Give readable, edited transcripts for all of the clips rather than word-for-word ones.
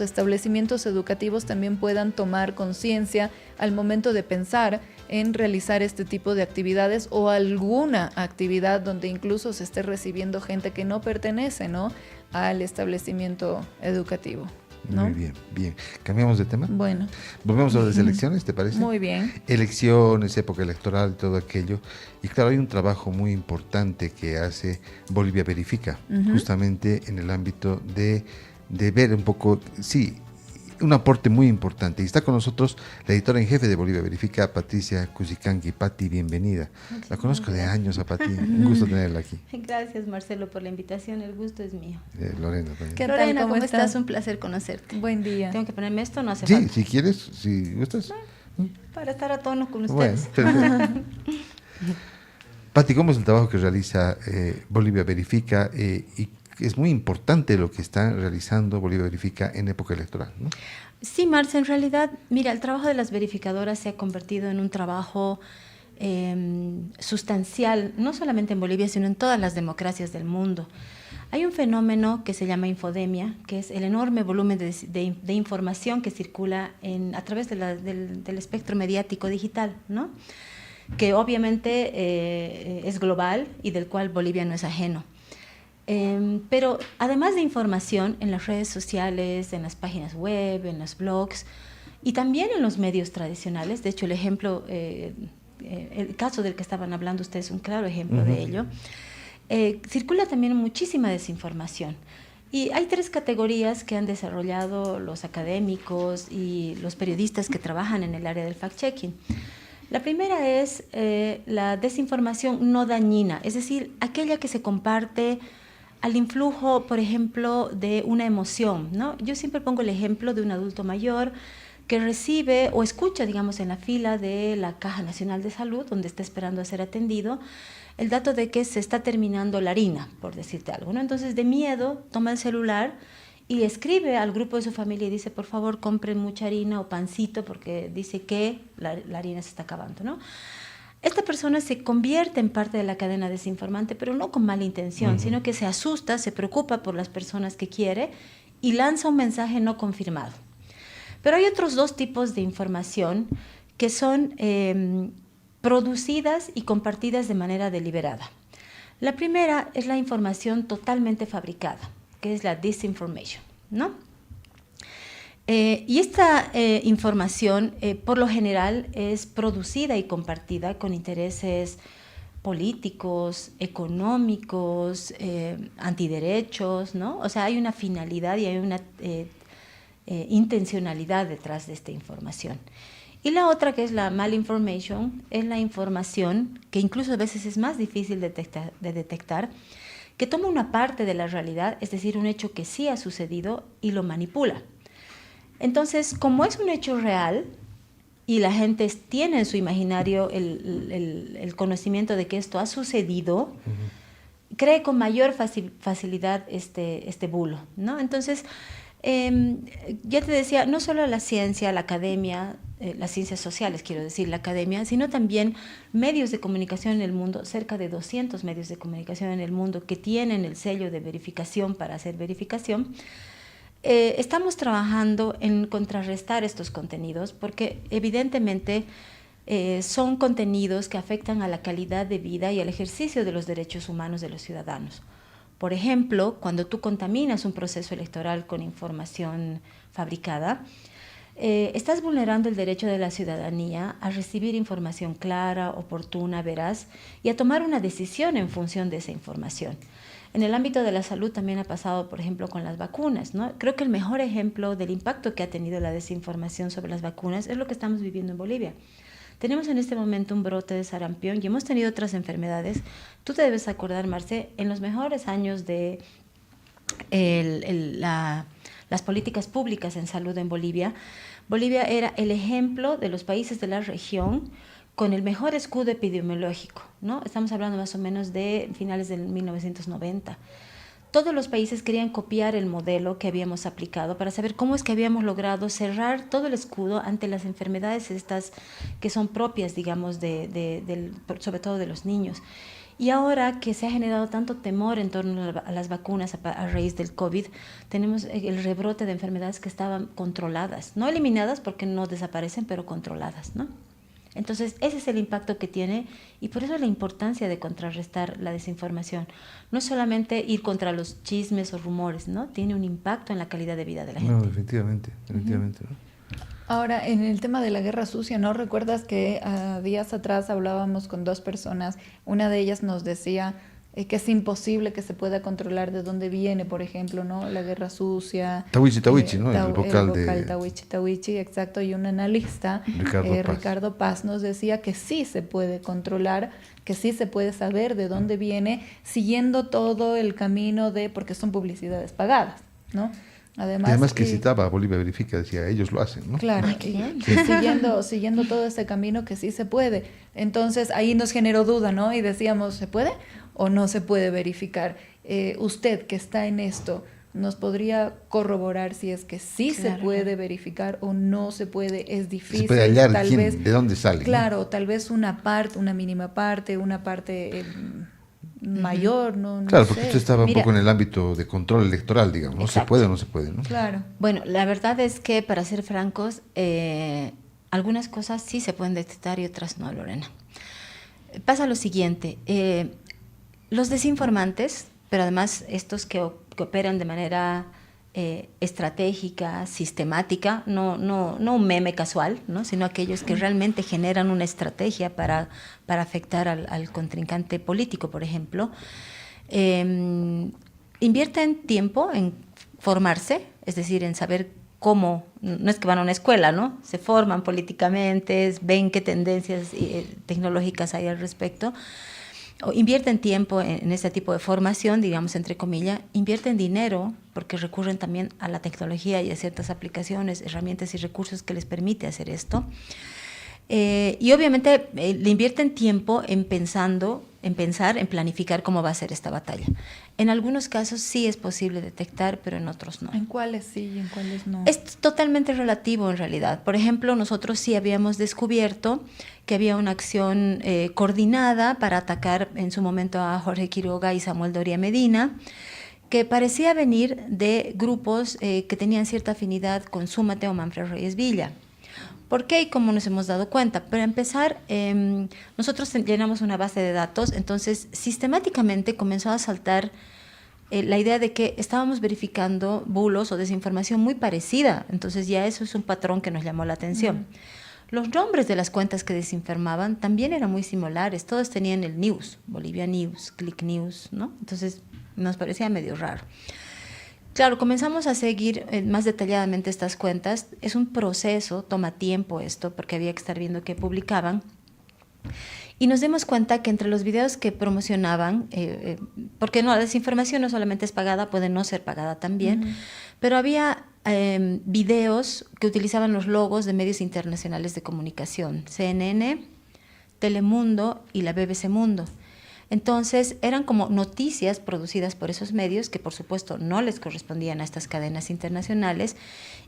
establecimientos educativos también puedan tomar conciencia al momento de pensar en realizar este tipo de actividades o alguna actividad donde incluso se esté recibiendo gente que no pertenece, ¿no?, al establecimiento educativo, ¿no? Muy bien, bien. ¿Cambiamos de tema? Bueno. Volvemos a las elecciones, ¿te parece? Muy bien. Elecciones, época electoral y todo aquello. Y claro, hay un trabajo muy importante que hace Bolivia Verifica, justamente en el ámbito de ver un poco, sí, un aporte muy importante. Y está con nosotros la editora en jefe de Bolivia Verifica, Patricia Cusicanqui. Pati, bienvenida. La conozco de años a Pati, un gusto tenerla aquí. Gracias, Marcelo, por la invitación, el gusto es mío. Lorena también. ¿Qué tal? Lorena, ¿cómo estás? Un placer conocerte. Buen día. ¿Tengo que ponerme esto? No hace Sí, falta. si quieres, si gustas. Para estar a tono con Bueno, ustedes. perfecto. Pati, ¿cómo es el trabajo que realiza Bolivia Verifica? Y es muy importante lo que está realizando Bolivia Verifica en época electoral, ¿no? Sí, Marce, en realidad, mira, el trabajo de las verificadoras se ha convertido en un trabajo sustancial, no solamente en Bolivia, sino en todas las democracias del mundo. Hay un fenómeno que se llama infodemia, que es el enorme volumen de información que circula a través del espectro mediático digital, ¿no?, que obviamente es global y del cual Bolivia no es ajeno. Pero además de información en las redes sociales, en las páginas web, en los blogs y también en los medios tradicionales, de hecho el caso del que estaban hablando ustedes es un claro ejemplo de ello, circula también muchísima desinformación. Y hay tres categorías que han desarrollado los académicos y los periodistas que trabajan en el área del fact-checking. La primera es la desinformación no dañina, es decir, aquella que se comparte al influjo, por ejemplo, de una emoción, ¿no? Yo siempre pongo el ejemplo de un adulto mayor que recibe o escucha, digamos, en la fila de la Caja Nacional de Salud, donde está esperando a ser atendido, el dato de que se está terminando la harina, por decirte algo, ¿no? Entonces, de miedo, toma el celular y escribe al grupo de su familia y dice, por favor, compren mucha harina o pancito porque dice que la harina se está acabando, ¿no? Esta persona se convierte en parte de la cadena desinformante, pero no con mala intención, sino que se asusta, se preocupa por las personas que quiere y lanza un mensaje no confirmado. Pero hay otros dos tipos de información que son producidas y compartidas de manera deliberada. La primera es la información totalmente fabricada, que es la disinformation, ¿no? Y esta información, por lo general, es producida y compartida con intereses políticos, económicos, antiderechos, ¿no? O sea, hay una finalidad y hay una intencionalidad detrás de esta información. Y la otra, que es la malinformation, es la información que incluso a veces es más difícil de detectar, que toma una parte de la realidad, es decir, un hecho que sí ha sucedido y lo manipula. Entonces, como es un hecho real y la gente tiene en su imaginario el conocimiento de que esto ha sucedido, cree con mayor facilidad este bulo, ¿no? Entonces, ya te decía, no solo la ciencia, la academia, las ciencias sociales, quiero decir, la academia, sino también medios de comunicación en el mundo, cerca de 200 medios de comunicación en el mundo que tienen el sello de verificación para hacer verificación. Estamos trabajando en contrarrestar estos contenidos porque evidentemente son contenidos que afectan a la calidad de vida y al ejercicio de los derechos humanos de los ciudadanos. Por ejemplo, cuando tú contaminas un proceso electoral con información fabricada, estás vulnerando el derecho de la ciudadanía a recibir información clara, oportuna, veraz y a tomar una decisión en función de esa información. En el ámbito de la salud también ha pasado, por ejemplo, con las vacunas, ¿no? Creo que el mejor ejemplo del impacto que ha tenido la desinformación sobre las vacunas es lo que estamos viviendo en Bolivia. Tenemos en este momento un brote de sarampión y hemos tenido otras enfermedades. Tú te debes acordar, Marce, en los mejores años de las políticas públicas en salud en Bolivia, Bolivia era el ejemplo de los países de la región con el mejor escudo epidemiológico, ¿no? Estamos hablando más o menos de finales del 1990. Todos los países querían copiar el modelo que habíamos aplicado para saber cómo es que habíamos logrado cerrar todo el escudo ante las enfermedades estas que son propias, digamos, sobre todo de los niños. Y ahora que se ha generado tanto temor en torno a las vacunas a raíz del COVID, tenemos el rebrote de enfermedades que estaban controladas, no eliminadas porque no desaparecen, pero controladas, ¿no? Entonces, ese es el impacto que tiene y por eso la importancia de contrarrestar la desinformación. No es solamente ir contra los chismes o rumores, ¿no? Tiene un impacto en la calidad de vida de la gente. No, definitivamente, definitivamente. ¿No? Ahora, en el tema de la guerra sucia, ¿no recuerdas que días atrás hablábamos con dos personas? Una de ellas nos decía que es imposible que se pueda controlar de dónde viene, por ejemplo, ¿no? La guerra sucia. Tawichi, ¿no? El vocal de Tawichi, exacto. Y un analista, Ricardo Paz, nos decía que sí se puede controlar, que sí se puede saber de dónde viene, siguiendo todo el camino porque son publicidades pagadas, ¿no? Además que citaba a Bolivia Verifica, decía, ellos lo hacen, ¿no? Claro, siguiendo todo ese camino que sí se puede. Entonces ahí nos generó duda, ¿no? Y decíamos, ¿se puede o no se puede verificar? Usted que está en esto, ¿nos podría corroborar si es que sí se puede verificar o no se puede? Es difícil. Se puede hallar de dónde sale. Claro, ¿no? Tal vez una mínima parte, una parte mayor, no claro, sé. porque usted estaba un poco en el ámbito de control electoral, digamos, no se puede o no se puede, ¿no? Claro. Bueno, la verdad es que, para ser francos, algunas cosas sí se pueden detectar y otras no, Lorena. Pasa lo siguiente, los desinformantes, pero además estos que operan de manera estratégica, sistemática, no un meme casual, ¿no? Sino aquellos que realmente generan una estrategia para afectar al contrincante político, por ejemplo, invierten tiempo en formarse, es decir, en saber cómo, no es que van a una escuela, ¿no? Se forman políticamente, ven qué tendencias tecnológicas hay al respecto, o invierten tiempo en este tipo de formación, digamos, entre comillas, invierten dinero porque recurren también a la tecnología y a ciertas aplicaciones, herramientas y recursos que les permite hacer esto. Y obviamente le invierten tiempo en pensar, en planificar cómo va a ser esta batalla. En algunos casos sí es posible detectar, pero en otros no. ¿En cuáles sí y en cuáles no? Es totalmente relativo en realidad. Por ejemplo, nosotros sí habíamos descubierto que había una acción coordinada para atacar en su momento a Jorge Quiroga y Samuel Doria Medina, que parecía venir de grupos que tenían cierta afinidad con Súmate o Manfred Reyes Villa. ¿Por qué y cómo nos hemos dado cuenta? Para empezar, nosotros llenamos una base de datos, entonces sistemáticamente comenzó a saltar la idea de que estábamos verificando bulos o desinformación muy parecida, entonces ya eso es un patrón que nos llamó la atención. Los nombres de las cuentas que desinformaban también eran muy similares, todos tenían el news, Bolivia News, Click News, ¿no? Entonces nos parecía medio raro. Claro, comenzamos a seguir más detalladamente estas cuentas. Es un proceso, toma tiempo esto, porque había que estar viendo qué publicaban. Y nos dimos cuenta que entre los videos que promocionaban, porque no, la desinformación no solamente es pagada, puede no ser pagada también, pero había videos que utilizaban los logos de medios internacionales de comunicación, CNN, Telemundo y la BBC Mundo. Entonces, eran como noticias producidas por esos medios que, por supuesto, no les correspondían a estas cadenas internacionales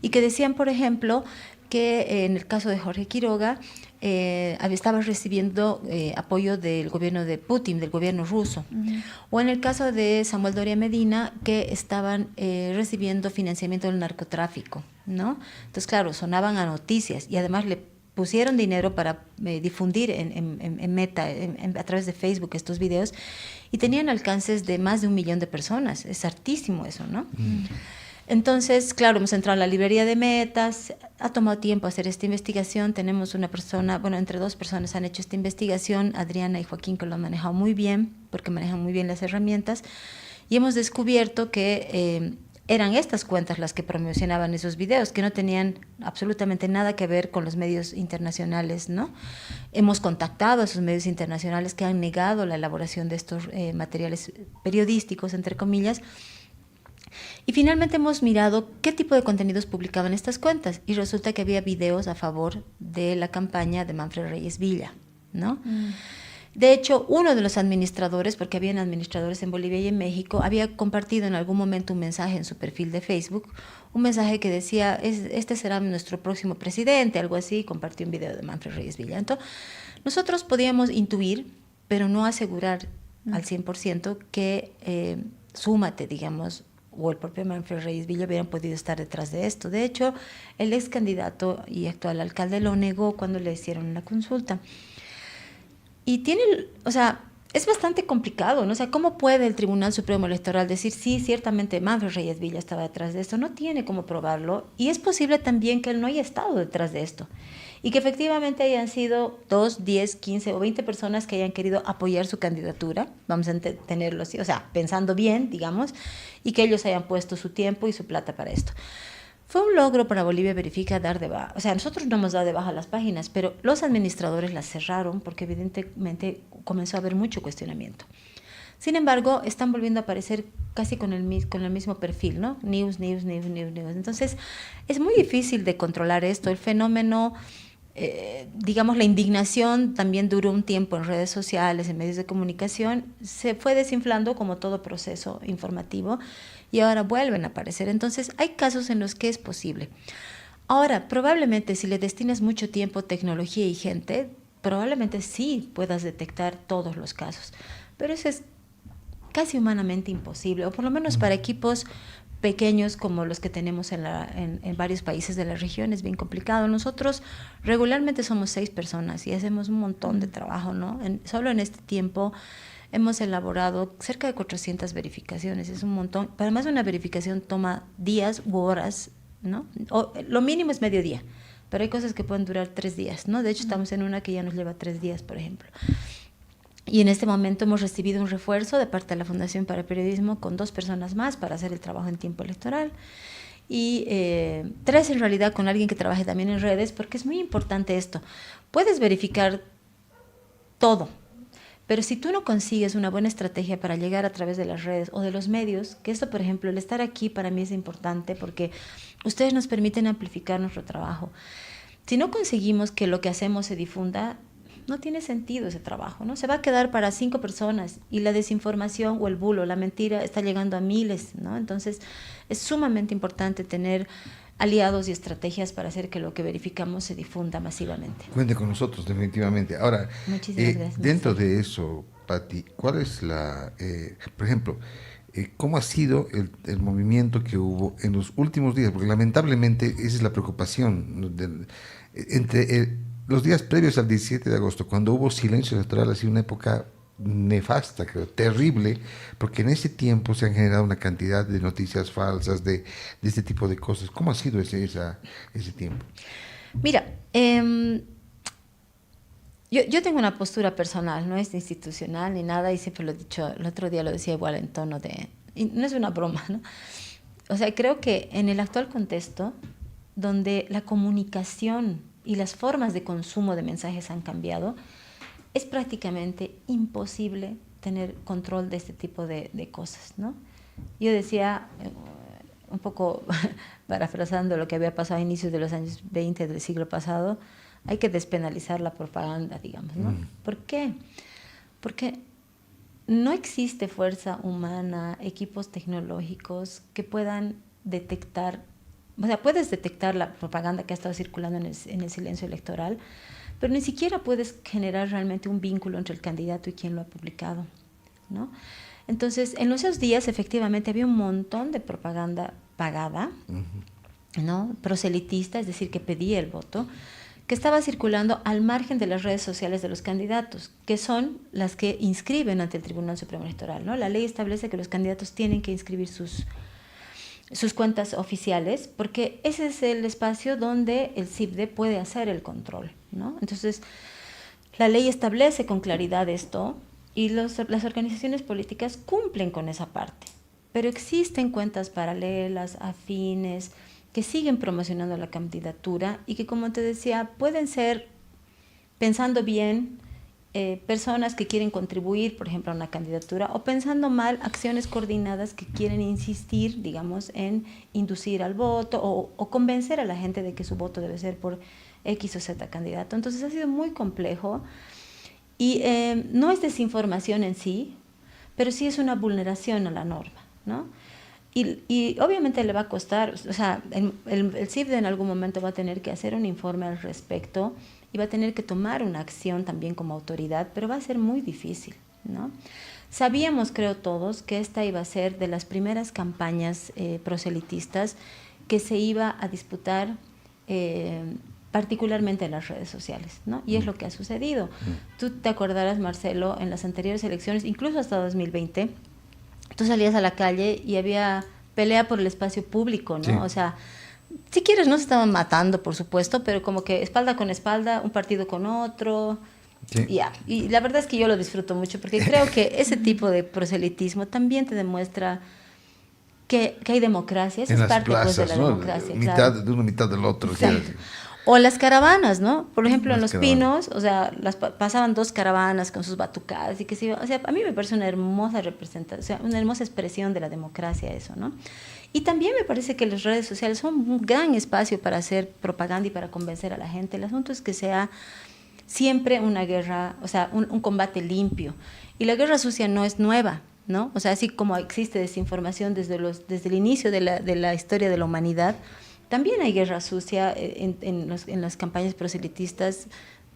y que decían, por ejemplo, que en el caso de Jorge Quiroga estaba recibiendo apoyo del gobierno de Putin, del gobierno ruso. O en el caso de Samuel Doria Medina, que estaban recibiendo financiamiento del narcotráfico, ¿no? Entonces, claro, sonaban a noticias y además le pusieron dinero para difundir en Meta, a través de Facebook, estos videos, y tenían alcances de más de 1 millón de personas. Es hartísimo eso, ¿no? Entonces, claro, hemos entrado en la librería de Metas, ha tomado tiempo hacer esta investigación, tenemos una persona, bueno, entre 2 personas han hecho esta investigación, Adriana y Joaquín, que lo han manejado muy bien, porque manejan muy bien las herramientas, y hemos descubierto que eran estas cuentas las que promocionaban esos videos, que no tenían absolutamente nada que ver con los medios internacionales, ¿no? Hemos contactado a esos medios internacionales que han negado la elaboración de estos materiales periodísticos, entre comillas, y finalmente hemos mirado qué tipo de contenidos publicaban estas cuentas, y resulta que había videos a favor de la campaña de Manfred Reyes Villa, ¿no? De hecho, uno de los administradores, porque habían administradores en Bolivia y en México, había compartido en algún momento un mensaje en su perfil de Facebook, un mensaje que decía, este será nuestro próximo presidente, algo así, y compartió un video de Manfred Reyes Villa. Entonces, nosotros podíamos intuir, pero no asegurar al 100% que Súmate, digamos, o el propio Manfred Reyes Villa hubieran podido estar detrás de esto. De hecho, el ex candidato y actual alcalde lo negó cuando le hicieron la consulta. Y es bastante complicado, ¿no? O sea, ¿cómo puede el Tribunal Supremo Electoral decir, sí, ciertamente Manfred Reyes Villa estaba detrás de esto? No tiene cómo probarlo. Y es posible también que él no haya estado detrás de esto. Y que efectivamente hayan sido 2, 10, 15 o 20 personas que hayan querido apoyar su candidatura, vamos a tenerlo así, o sea, pensando bien, digamos, y que ellos hayan puesto su tiempo y su plata para esto. Fue un logro para Bolivia Verifica dar de baja. O sea, nosotros no hemos dado de baja las páginas, pero los administradores las cerraron porque evidentemente comenzó a haber mucho cuestionamiento. Sin embargo, están volviendo a aparecer casi con el mismo perfil, ¿no? News. Entonces, es muy difícil de controlar esto. El fenómeno, digamos, la indignación también duró un tiempo en redes sociales, en medios de comunicación, se fue desinflando como todo proceso informativo y ahora vuelven a aparecer. Entonces, hay casos en los que es posible. Ahora, probablemente si le destinas mucho tiempo, tecnología y gente, probablemente sí puedas detectar todos los casos, pero eso es casi humanamente imposible, o por lo menos para equipos pequeños como los que tenemos en varios países de la región es bien complicado. Nosotros regularmente somos 6 personas y hacemos un montón de trabajo, ¿no? Solo en este tiempo hemos elaborado cerca de 400 verificaciones, es un montón. Además, una verificación toma días u horas, ¿no? Lo mínimo es medio día, pero hay cosas que pueden durar 3 días, ¿no? De hecho, estamos en una que ya nos lleva 3 días, por ejemplo. Y en este momento hemos recibido un refuerzo de parte de la Fundación para el Periodismo con 2 personas más para hacer el trabajo en tiempo electoral. Y 3 en realidad con alguien que trabaje también en redes, porque es muy importante esto. Puedes verificar todo, pero si tú no consigues una buena estrategia para llegar a través de las redes o de los medios, que esto, por ejemplo, el estar aquí para mí es importante porque ustedes nos permiten amplificar nuestro trabajo. Si no conseguimos que lo que hacemos se difunda, no tiene sentido ese trabajo, ¿no? Se va a quedar para 5 personas y la desinformación o el bulo, la mentira está llegando a miles, ¿no? Entonces, es sumamente importante tener aliados y estrategias para hacer que lo que verificamos se difunda masivamente. Cuente con nosotros, definitivamente. Ahora, Gracias, dentro de eso, Pati, ¿cuál es por ejemplo, cómo ha sido el movimiento que hubo en los últimos días? Porque lamentablemente esa es la preocupación, ¿no? Entre los días previos al 17 de agosto, cuando hubo silencio electoral, ha sido una época nefasta, creo, terrible, porque en ese tiempo se han generado una cantidad de noticias falsas, de este tipo de cosas. ¿Cómo ha sido ese tiempo? Mira, yo tengo una postura personal, no es institucional ni nada, y siempre lo he dicho, el otro día lo decía igual en tono de... Y no es una broma, ¿no? O sea, creo que en el actual contexto, donde la comunicación y las formas de consumo de mensajes han cambiado, es prácticamente imposible tener control de este tipo de cosas, ¿no? Yo decía, un poco parafrasando lo que había pasado a inicios de los años 20 del siglo pasado, hay que despenalizar la propaganda, digamos, ¿no? ¿Por qué? Porque no existe fuerza humana, equipos tecnológicos que puedan detectar. O sea, puedes detectar la propaganda que ha estado circulando en el silencio electoral, pero ni siquiera puedes generar realmente un vínculo entre el candidato y quien lo ha publicado, ¿no? Entonces, en esos días efectivamente había un montón de propaganda pagada, ¿no? Proselitista, es decir, que pedía el voto, que estaba circulando al margen de las redes sociales de los candidatos, que son las que inscriben ante el Tribunal Supremo Electoral, ¿no? La ley establece que los candidatos tienen que inscribir sus cuentas oficiales, porque ese es el espacio donde el CIBDE puede hacer el control, ¿no? Entonces, la ley establece con claridad esto y las organizaciones políticas cumplen con esa parte, pero existen cuentas paralelas, afines, que siguen promocionando la candidatura y que, como te decía, pueden ser, pensando bien, personas que quieren contribuir, por ejemplo, a una candidatura, o pensando mal, acciones coordinadas que quieren insistir, digamos, en inducir al voto o convencer a la gente de que su voto debe ser por X o Z candidato. Entonces ha sido muy complejo y no es desinformación en sí, pero sí es una vulneración a la norma, ¿no? Y obviamente le va a costar, o sea, el CIBDE en algún momento va a tener que hacer un informe al respecto y va a tener que tomar una acción también como autoridad, pero va a ser muy difícil, ¿no? Sabíamos, creo todos, que esta iba a ser de las primeras campañas proselitistas que se iba a disputar particularmente en las redes sociales, ¿no? Y es lo que ha sucedido. Tú te acordarás, Marcelo, en las anteriores elecciones, incluso hasta 2020, tú salías a la calle y había pelea por el espacio público, ¿no? Sí. O sea, si quieres, no se estaban matando, por supuesto, pero como que espalda con espalda, un partido con otro. Sí. Ya. Y la verdad es que yo lo disfruto mucho, porque creo que ese tipo de proselitismo también te demuestra que hay democracia. Esa En es las parte pues, de plazas, la ¿no? democracia. Mitad claro. de uno, mitad del otro. Exacto. ¿Sí? O las caravanas, ¿no? Por ejemplo, en Las Los caravanas. Pinos, o sea, pasaban 2 caravanas con sus batucadas y que se iba, o sea, a mí me parece una hermosa representación, o sea, una hermosa expresión de la democracia eso, ¿no? Y también me parece que las redes sociales son un gran espacio para hacer propaganda y para convencer a la gente. El asunto es que sea siempre una guerra, o sea, un combate limpio. Y la guerra sucia no es nueva, ¿no? O sea, así como existe desinformación desde el inicio de la historia de la humanidad, también hay guerra sucia en las campañas proselitistas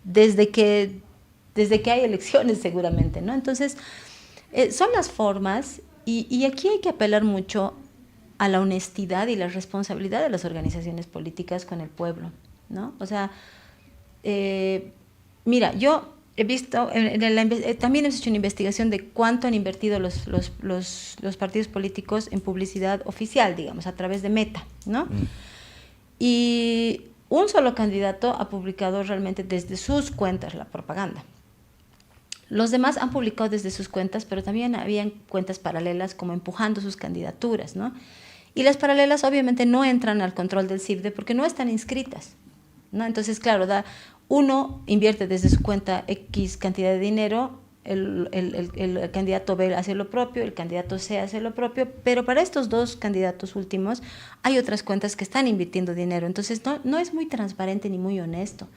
desde que hay elecciones seguramente, ¿no? Entonces, son las formas y aquí hay que apelar mucho a la honestidad y la responsabilidad de las organizaciones políticas con el pueblo, ¿no? O sea, mira, yo he visto, también hemos hecho una investigación de cuánto han invertido los partidos políticos en publicidad oficial, digamos, a través de Meta, ¿no? Y un solo candidato ha publicado realmente desde sus cuentas la propaganda. Los demás han publicado desde sus cuentas, pero también habían cuentas paralelas como empujando sus candidaturas, ¿no? Y las paralelas obviamente no entran al control del CIFDE porque no están inscritas, ¿no? Entonces, claro, uno invierte desde su cuenta X cantidad de dinero, el candidato B hace lo propio, el candidato C hace lo propio, pero para estos 2 candidatos últimos hay otras cuentas que están invirtiendo dinero, entonces no es muy transparente ni muy honesto,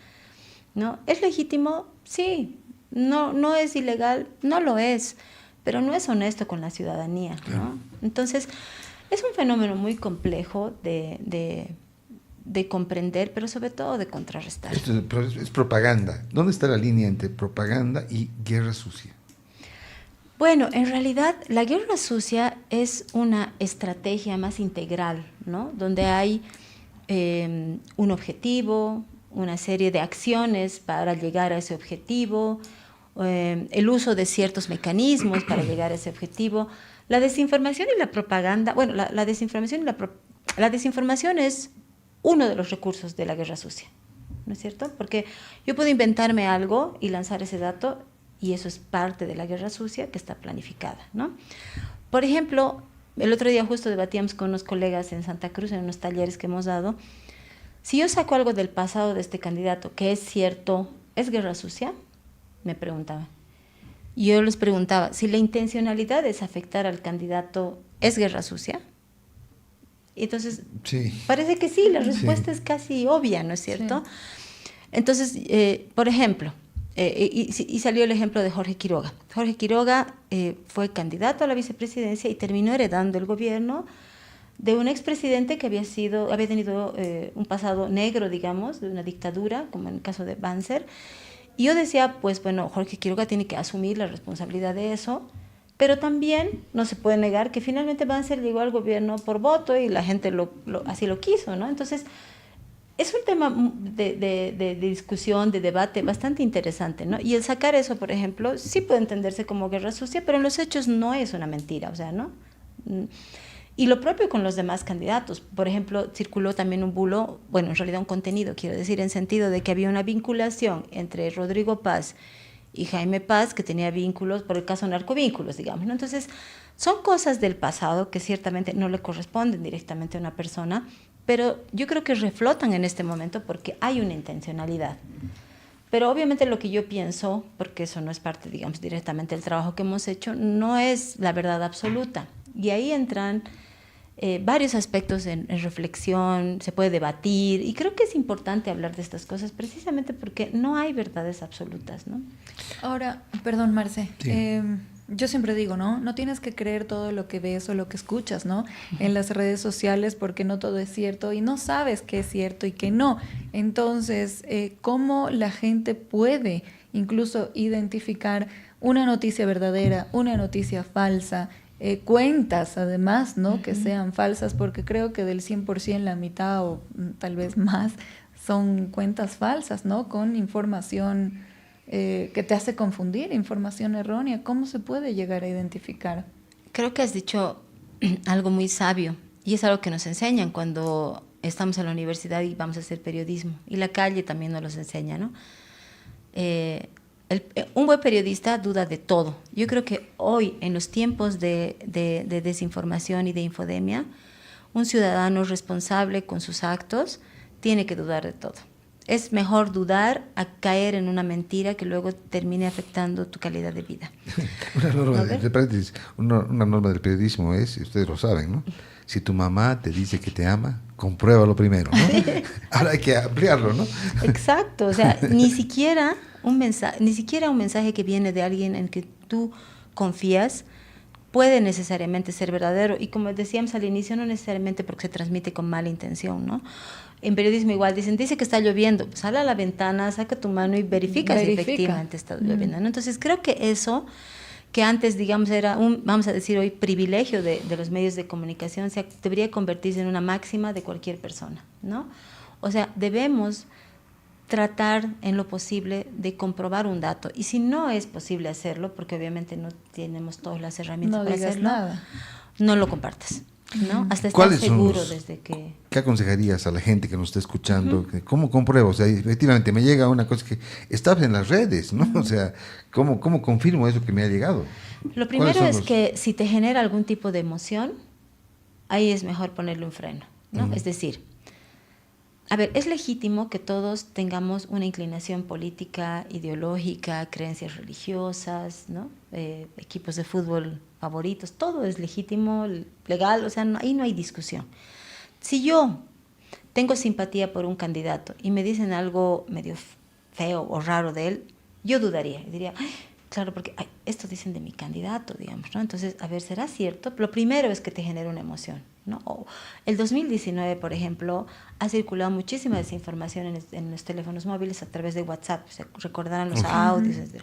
¿no? ¿Es legítimo? Sí. No es ilegal, no lo es, pero no es honesto con la ciudadanía, ¿no? Entonces, es un fenómeno muy complejo de comprender, pero sobre todo de contrarrestar. Pero es propaganda. ¿Dónde está la línea entre propaganda y guerra sucia? Bueno, en realidad la guerra sucia es una estrategia más integral, ¿no? Donde hay un objetivo, una serie de acciones para llegar a ese objetivo, el uso de ciertos mecanismos para llegar a ese objetivo. La desinformación y la propaganda, bueno, la desinformación es uno de los recursos de la guerra sucia, ¿no es cierto? Porque yo puedo inventarme algo y lanzar ese dato y eso es parte de la guerra sucia que está planificada, ¿no? Por ejemplo, el otro día justo debatíamos con unos colegas en Santa Cruz en unos talleres que hemos dado. Si yo saco algo del pasado de este candidato que es cierto, ¿es guerra sucia? Me preguntaba. Y yo les preguntaba, si la intencionalidad es afectar al candidato, ¿es guerra sucia? Y entonces, sí. Parece que sí, la respuesta es casi obvia, ¿no es cierto? Sí. Entonces, por ejemplo, y salió el ejemplo de Jorge Quiroga. Jorge Quiroga fue candidato a la vicepresidencia y terminó heredando el gobierno de un expresidente que había tenido un pasado negro, digamos, de una dictadura, como en el caso de Banzer. Y yo decía, pues bueno, Jorge Quiroga tiene que asumir la responsabilidad de eso, pero también no se puede negar que finalmente Banzer llegó al gobierno por voto y la gente así lo quiso, ¿no? Entonces, es un tema de discusión, de debate bastante interesante, ¿no? Y el sacar eso, por ejemplo, sí puede entenderse como guerra sucia, pero en los hechos no es una mentira, o sea, ¿no? Y lo propio con los demás candidatos. Por ejemplo, circuló también un bulo, bueno, en realidad un contenido, quiero decir, en sentido de que había una vinculación entre Rodrigo Paz y Jaime Paz, que tenía vínculos por el caso narcovínculos, digamos, ¿no? Entonces, son cosas del pasado que ciertamente no le corresponden directamente a una persona, pero yo creo que reflotan en este momento porque hay una intencionalidad. Pero obviamente lo que yo pienso, porque eso no es parte, digamos, directamente del trabajo que hemos hecho, no es la verdad absoluta. Y ahí entran varios aspectos en reflexión, se puede debatir, y creo que es importante hablar de estas cosas precisamente porque no hay verdades absolutas, ¿no? Ahora, perdón, Marce, Sí. yo siempre digo, ¿no? No tienes que creer todo lo que ves o lo que escuchas, ¿no? En las redes sociales, porque no todo es cierto y no sabes qué es cierto y qué no. Entonces, ¿cómo la gente puede incluso identificar una noticia verdadera, una noticia falsa, cuentas además, ¿no? Que sean falsas, porque creo que del 100% la mitad o tal vez más son cuentas falsas, ¿no? Con información que te hace confundir, información errónea. ¿Cómo se puede llegar a identificar? Creo que has dicho algo muy sabio y es algo que nos enseñan cuando estamos en la universidad y vamos a hacer periodismo. Y la calle también nos los enseña, ¿no? Un buen periodista duda de todo. Yo creo que hoy, en los tiempos de desinformación y de infodemia, un ciudadano responsable con sus actos tiene que dudar de todo. Es mejor dudar a caer en una mentira que luego termine afectando tu calidad de vida. Una norma, una norma del periodismo es, ustedes lo saben, ¿no? Si tu mamá te dice que te ama, compruébalo primero, ¿no? Ahora hay que ampliarlo, ¿no? Exacto, o sea, ni siquiera un mensaje que viene de alguien en que tú confías puede necesariamente ser verdadero. Y como decíamos al inicio, no necesariamente porque se transmite con mala intención, ¿no? En periodismo igual dicen, dice que está lloviendo, pues sale a la ventana, saca tu mano y verifica si efectivamente está lloviendo, ¿no? Entonces creo que eso, que antes, digamos, era vamos a decir hoy, privilegio de los medios de comunicación, debería convertirse en una máxima de cualquier persona, ¿no? O sea, debemos tratar en lo posible de comprobar un dato. Y si no es posible hacerlo, porque obviamente no tenemos todas las herramientas para hacerlo, no lo compartas, ¿no? Hasta estar seguro desde que... ¿Qué aconsejarías a la gente que nos está escuchando? ¿Cómo compruebo? O sea, efectivamente me llega una cosa que está en las redes, ¿no? O sea, ¿cómo confirmo eso que me ha llegado? Lo primero es que si te genera algún tipo de emoción, ahí es mejor ponerle un freno, ¿no? Es decir, a ver, es legítimo que todos tengamos una inclinación política, ideológica, creencias religiosas, ¿no? Equipos de fútbol favoritos, todo es legítimo, legal, o sea, ahí no hay discusión. Si yo tengo simpatía por un candidato y me dicen algo medio feo o raro de él, yo dudaría y diría, ay, claro, porque esto dicen de mi candidato, digamos, ¿no? Entonces, a ver, ¿será cierto? Lo primero es que te genera una emoción, ¿no? El 2019, por ejemplo, ha circulado muchísima desinformación en los teléfonos móviles a través de WhatsApp. Se recordarán los audios, etc.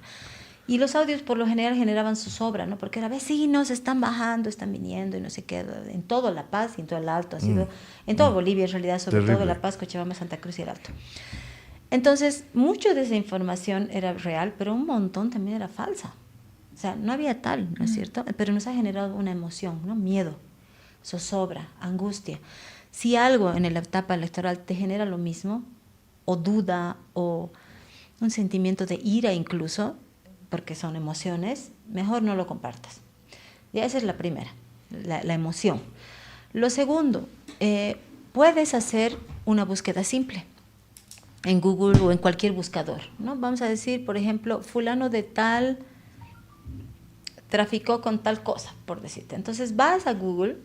Y los audios por lo general generaban zozobra, ¿no? Porque era vecinos, están bajando, están viniendo y no sé qué. En todo La Paz y en todo el Alto ha sido, en toda Bolivia en realidad, sobre todo La Paz, Cochabamba, Santa Cruz y el Alto. Entonces, mucho de esa información era real, pero un montón también era falsa. O sea, no había tal, ¿no es cierto? Pero nos ha generado una emoción, ¿no? Miedo, zozobra, angustia. Si algo en la etapa electoral te genera lo mismo, o duda, o un sentimiento de ira incluso, porque son emociones, mejor no lo compartas. Ya esa es la primera, la emoción. Lo segundo, puedes hacer una búsqueda simple en Google o en cualquier buscador, ¿no? Vamos a decir, por ejemplo, fulano de tal traficó con tal cosa, por decirte. Entonces vas a Google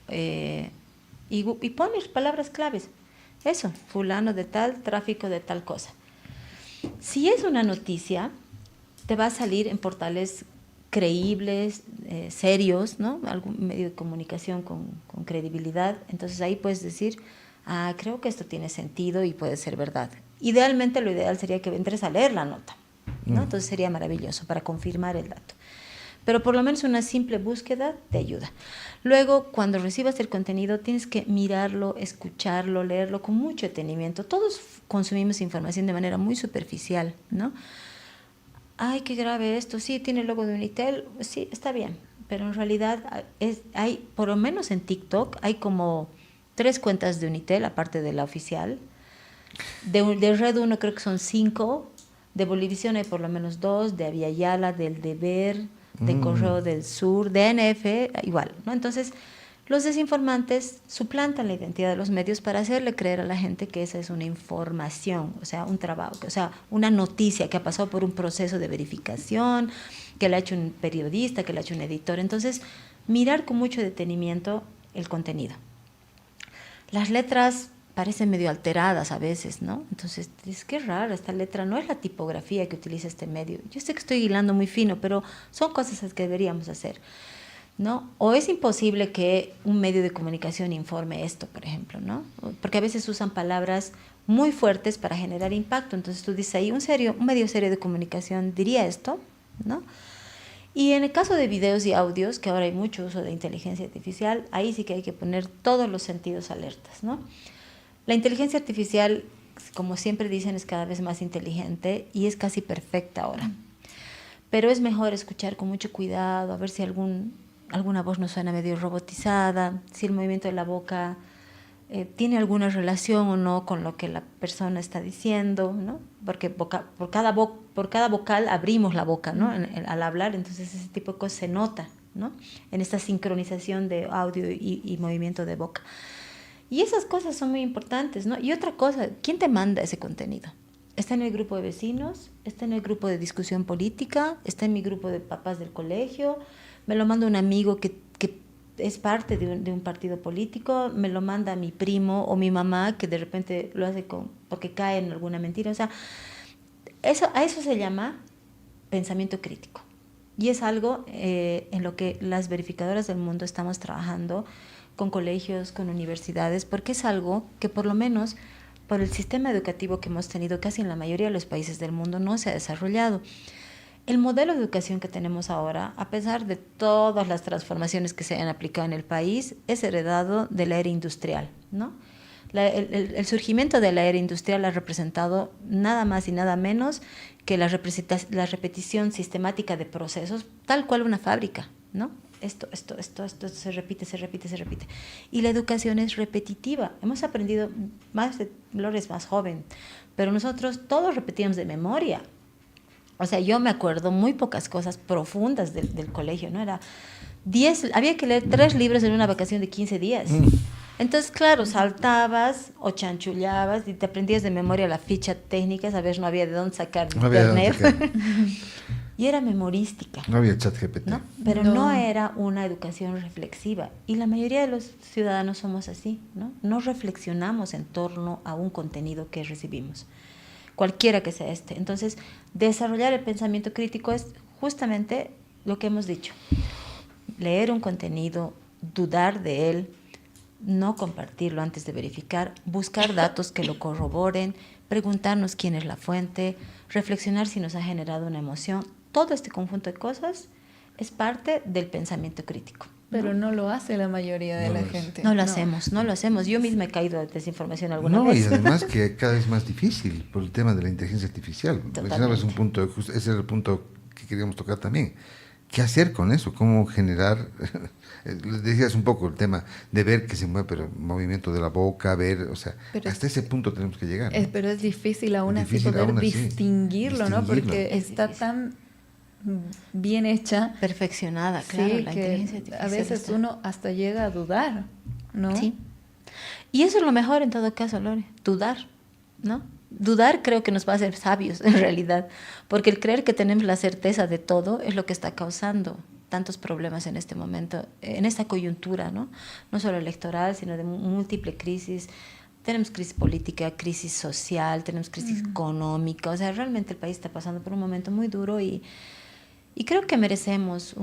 y pones palabras claves. Eso, fulano de tal, tráfico de tal cosa. Si es una noticia, te va a salir en portales creíbles, serios, ¿no? Algún medio de comunicación con credibilidad. Entonces ahí puedes decir, creo que esto tiene sentido y puede ser verdad. Idealmente lo ideal sería que entres a leer la nota, ¿no? Entonces sería maravilloso para confirmar el dato. Pero por lo menos una simple búsqueda te ayuda. Luego, cuando recibas el contenido, tienes que mirarlo, escucharlo, leerlo con mucho detenimiento. Todos consumimos información de manera muy superficial, ¿no? Ay, qué grave esto. Sí, tiene el logo de Unitel. Sí, está bien. Pero en realidad hay, por lo menos en TikTok, hay como 3 cuentas de Unitel, aparte de la oficial. De Red 1 creo que son 5. De Bolivisión hay por lo menos 2. De Aviala, del Deber, de Correo del Sur, de ANF, igual, ¿no? Entonces, los desinformantes suplantan la identidad de los medios para hacerle creer a la gente que esa es una información, o sea, un trabajo, o sea, una noticia que ha pasado por un proceso de verificación, que la ha hecho un periodista, que la ha hecho un editor. Entonces, mirar con mucho detenimiento el contenido. Las letras parecen medio alteradas a veces, ¿no? Entonces, es que raro, esta letra no es la tipografía que utiliza este medio. Yo sé que estoy hilando muy fino, pero son cosas que deberíamos hacer, ¿no? O es imposible que un medio de comunicación informe esto, por ejemplo, ¿no? Porque a veces usan palabras muy fuertes para generar impacto. Entonces tú dices ahí, un medio serio de comunicación diría esto, ¿no? Y en el caso de videos y audios, que ahora hay mucho uso de inteligencia artificial, ahí sí que hay que poner todos los sentidos alertas, ¿no? La inteligencia artificial, como siempre dicen, es cada vez más inteligente y es casi perfecta ahora. Pero es mejor escuchar con mucho cuidado, a ver si alguna voz nos suena medio robotizada, si el movimiento de la boca tiene alguna relación o no con lo que la persona está diciendo, ¿no? Porque por cada vocal abrimos la boca, ¿no? Al hablar, entonces ese tipo de cosas se nota, ¿no? En esta sincronización de audio y movimiento de boca. Y esas cosas son muy importantes, ¿no? Y otra cosa, ¿quién te manda ese contenido? ¿Está en el grupo de vecinos? ¿Está en el grupo de discusión política? ¿Está en mi grupo de papás del colegio? ¿Me lo manda un amigo que es parte de un partido político? ¿Me lo manda mi primo o mi mamá que de repente lo hace porque cae en alguna mentira? O sea, a eso se llama pensamiento crítico. Y es algo en lo que las verificadoras del mundo estamos trabajando con colegios, con universidades, porque es algo que por lo menos por el sistema educativo que hemos tenido casi en la mayoría de los países del mundo no se ha desarrollado. El modelo de educación que tenemos ahora, a pesar de todas las transformaciones que se han aplicado en el país, es heredado de la era industrial, ¿no? El surgimiento de la era industrial ha representado nada más y nada menos que la repetición sistemática de procesos, tal cual una fábrica, ¿no? Esto se repite. Y la educación es repetitiva. Hemos aprendido, Lore es más joven, pero nosotros todos repetíamos de memoria. O sea, yo me acuerdo muy pocas cosas profundas del colegio, ¿no? Había que leer 3 libros en una vacación de 15 días. Entonces, claro, saltabas o chanchullabas y te aprendías de memoria la ficha técnica, ¿sabes? No había de dónde sacar internet. Y era memorística. No había ChatGPT. ¿No? Pero no era una educación reflexiva. Y la mayoría de los ciudadanos somos así, ¿no? No reflexionamos en torno a un contenido que recibimos, cualquiera que sea este. Entonces, desarrollar el pensamiento crítico es justamente lo que hemos dicho. Leer un contenido, dudar de él, no compartirlo antes de verificar, buscar datos que lo corroboren, preguntarnos quién es la fuente, reflexionar si nos ha generado una emoción. Todo este conjunto de cosas es parte del pensamiento crítico. Pero no lo hace la mayoría de la gente. No lo hacemos. Yo misma he caído de desinformación alguna vez. No, y además que cada vez más difícil por el tema de la inteligencia artificial. Mencionabas un punto, ese era el punto que queríamos tocar también. ¿Qué hacer con eso? ¿Cómo generar? Decías un poco el tema de ver que se mueve, pero movimiento de la boca, o sea, pero hasta ese punto tenemos que llegar, ¿no? Pero es difícil aún así poder distinguirlo, ¿no? Porque está tan bien hecha, perfeccionada, claro, sí, la que inteligencia artificial a veces uno hasta llega a dudar, ¿no? Sí. Y eso es lo mejor en todo caso, Lore, dudar, ¿no? Dudar creo que nos va a hacer sabios en realidad, porque el creer que tenemos la certeza de todo es lo que está causando tantos problemas en este momento, en esta coyuntura, ¿no? No solo electoral, sino de múltiple crisis. Tenemos crisis política, crisis social, tenemos crisis económica, o sea, realmente el país está pasando por un momento muy duro y creo que merecemos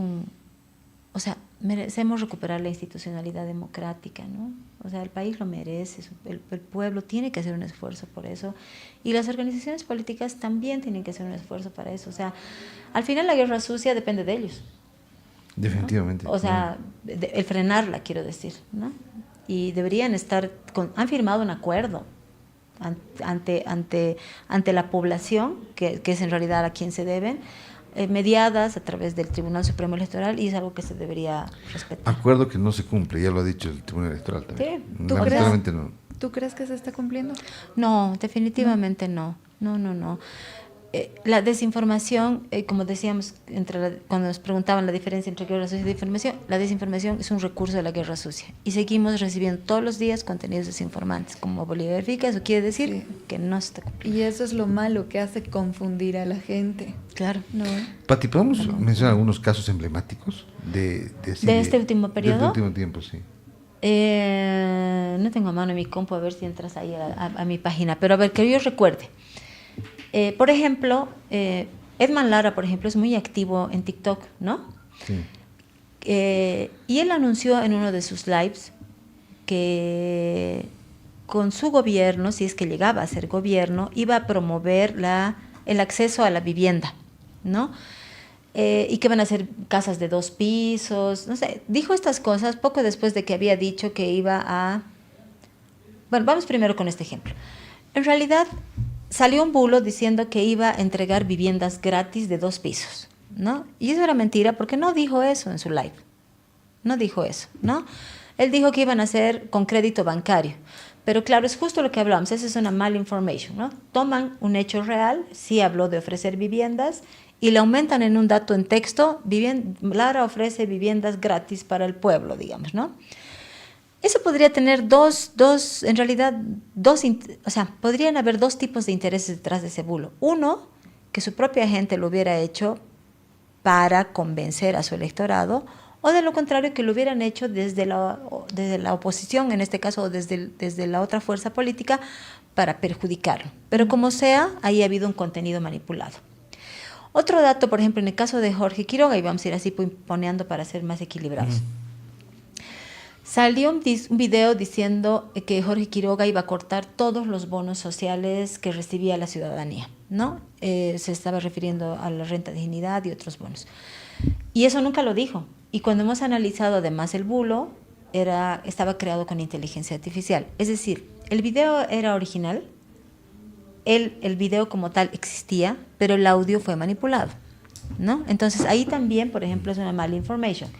recuperar la institucionalidad democrática, ¿no? O sea, el país lo merece, el pueblo tiene que hacer un esfuerzo por eso y las organizaciones políticas también tienen que hacer un esfuerzo para eso. O sea, al final la guerra sucia depende de ellos. Definitivamente. ¿No? O sea, el frenarla, quiero decir, ¿no? Y deberían han firmado un acuerdo ante la población, que es en realidad a quien se deben, mediadas a través del Tribunal Supremo Electoral, y es algo que se debería respetar. Acuerdo que no se cumple, ya lo ha dicho el Tribunal Electoral también. Sí. Lamentablemente no. ¿Tú crees que se está cumpliendo? No, definitivamente no. La desinformación, como decíamos, cuando nos preguntaban la diferencia entre guerra sucia y desinformación, la desinformación es un recurso de la guerra sucia. Y seguimos recibiendo todos los días contenidos desinformantes. Como Bolivia Verifica, eso quiere decir que no se está cumpliendo. Y eso es lo malo, que hace confundir a la gente. Claro. ¿No? Pati, ¿podemos mencionar algunos casos emblemáticos de este último periodo? De este último tiempo, sí. No tengo a mano en mi compu, a ver si entras ahí a mi página. Pero a ver, que yo recuerde. Por ejemplo, Edman Lara, por ejemplo, es muy activo en TikTok, ¿no? Sí. Y él anunció en uno de sus lives que con su gobierno, si es que llegaba a ser gobierno, iba a promover el acceso a la vivienda, ¿no? Y que van a ser casas de 2 pisos, no sé, dijo estas cosas poco después de que había dicho que iba a... Bueno, vamos primero con este ejemplo. En realidad salió un bulo diciendo que iba a entregar viviendas gratis de 2 pisos, ¿no? Y eso era mentira porque no dijo eso en su live, no dijo eso, ¿no? Él dijo que iban a hacer con crédito bancario. Pero claro, es justo lo que hablamos, esa es una mala information, ¿no? Toman un hecho real, sí habló de ofrecer viviendas, y le aumentan en un dato en texto, Lara ofrece viviendas gratis para el pueblo, digamos, ¿no? Eso podría tener en realidad, o sea, podrían haber 2 tipos de intereses detrás de ese bulo. Uno, que su propia gente lo hubiera hecho para convencer a su electorado, o de lo contrario, que lo hubieran hecho desde la oposición, en este caso, o desde la otra fuerza política, para perjudicarlo. Pero como sea, ahí ha habido un contenido manipulado. Otro dato, por ejemplo, en el caso de Jorge Quiroga, y vamos a ir así poniendo para ser más equilibrados. Salió un video diciendo que Jorge Quiroga iba a cortar todos los bonos sociales que recibía la ciudadanía, ¿no? Se estaba refiriendo a la renta de dignidad y otros bonos. Y eso nunca lo dijo. Y cuando hemos analizado además el bulo, estaba creado con inteligencia artificial. Es decir, el video era original, el video como tal existía, pero el audio fue manipulado, ¿no? Entonces ahí también, por ejemplo, es una mala information.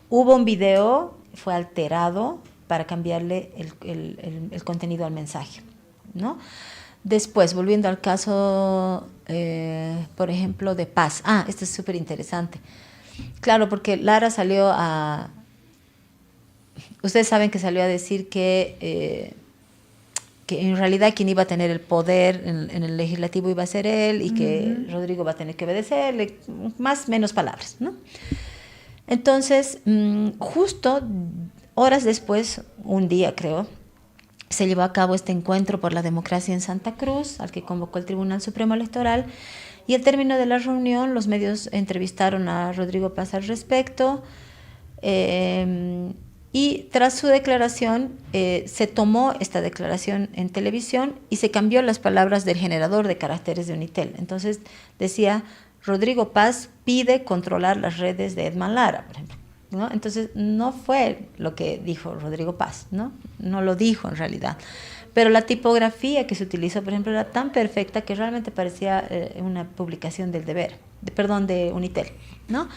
Hubo un video, fue alterado para cambiarle el contenido al mensaje, ¿no? Después, volviendo al caso, por ejemplo, de Paz. Esto es súper interesante. Claro, porque Lara salió a... Ustedes saben que salió a decir que en realidad quien iba a tener el poder en el legislativo iba a ser él y que Rodrigo va a tener que obedecerle, menos palabras, ¿no? Entonces, justo horas después, un día creo, se llevó a cabo este encuentro por la democracia en Santa Cruz, al que convocó el Tribunal Supremo Electoral, y al término de la reunión los medios entrevistaron a Rodrigo Paz al respecto, y tras su declaración, se tomó esta declaración en televisión y se cambió las palabras del generador de caracteres de Unitel. Entonces decía, Rodrigo Paz pide controlar las redes de Edman Lara, por ejemplo, ¿no? Entonces no fue lo que dijo Rodrigo Paz, ¿no? No lo dijo en realidad. Pero la tipografía que se utilizó, por ejemplo, era tan perfecta que realmente parecía una publicación del de Unitel, ¿no?